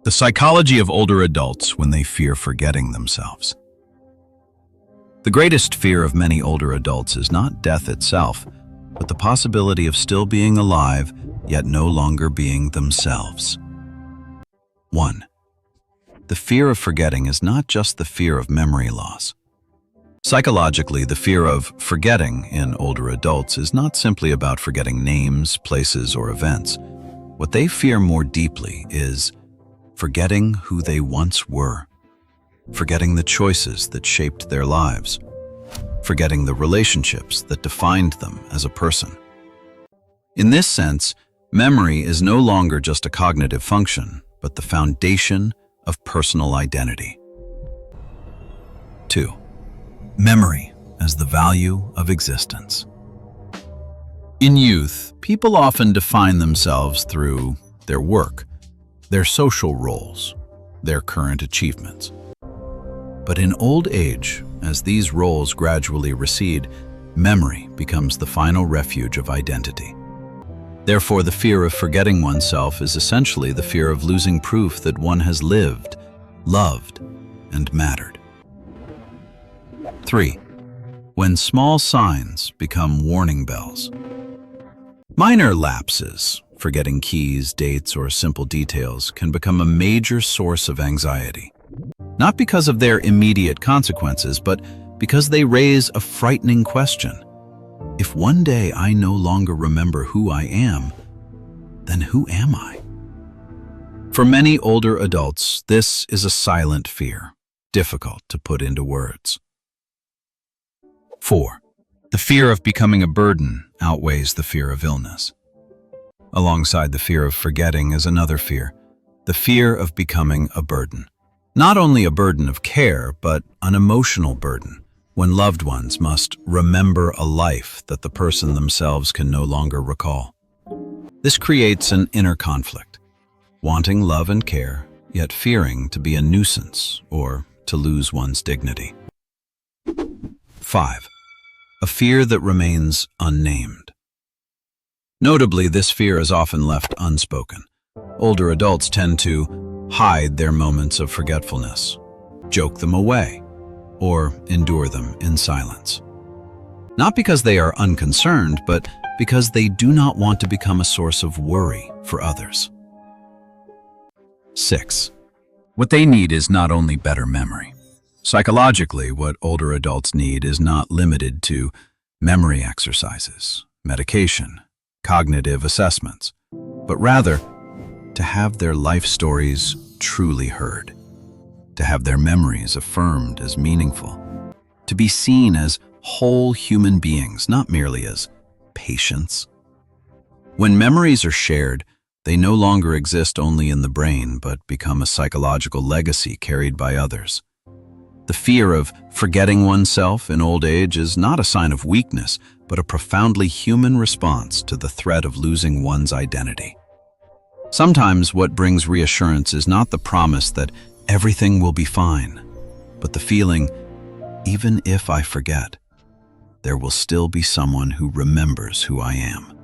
The psychology of older adults when they fear forgetting themselves. The greatest fear of many older adults is not death itself, but the possibility of still being alive, yet no longer being themselves. 1. The fear of forgetting is not just the fear of memory loss. Psychologically, the fear of forgetting in older adults is not simply about forgetting names, places, or events. What they fear more deeply is forgetting who they once were, forgetting the choices that shaped their lives, forgetting the relationships that defined them as a person. In this sense, memory is no longer just a cognitive function, but the foundation of personal identity. 2. Memory as the value of existence. In youth, people often define themselves through their work, their social roles, their current achievements. But in old age, as these roles gradually recede, memory becomes the final refuge of identity. Therefore, the fear of forgetting oneself is essentially the fear of losing proof that one has lived, loved, and mattered. 3. When small signs become warning bells. Minor lapses, forgetting keys, dates, or simple details, can become a major source of anxiety. Not because of their immediate consequences, but because they raise a frightening question. If one day I no longer remember who I am, then who am I? For many older adults, this is a silent fear, difficult to put into words. 4. The fear of becoming a burden outweighs the fear of illness. Alongside the fear of forgetting is another fear, the fear of becoming a burden. Not only a burden of care, but an emotional burden, when loved ones must remember a life that the person themselves can no longer recall. This creates an inner conflict, wanting love and care, yet fearing to be a nuisance or to lose one's dignity. 5. A fear that remains unnamed. Notably, this fear is often left unspoken. Older adults tend to hide their moments of forgetfulness, joke them away, or endure them in silence. Not because they are unconcerned, but because they do not want to become a source of worry for others. 6. What they need is not only better memory. Psychologically, what older adults need is not limited to memory exercises, medication, cognitive assessments, but rather to have their life stories truly heard, to have their memories affirmed as meaningful, to be seen as whole human beings, not merely as patients. When memories are shared, they no longer exist only in the brain, but become a psychological legacy carried by others. The fear of forgetting oneself in old age is not a sign of weakness, but a profoundly human response to the threat of losing one's identity. Sometimes what brings reassurance is not the promise that everything will be fine, but the feeling, even if I forget, there will still be someone who remembers who I am.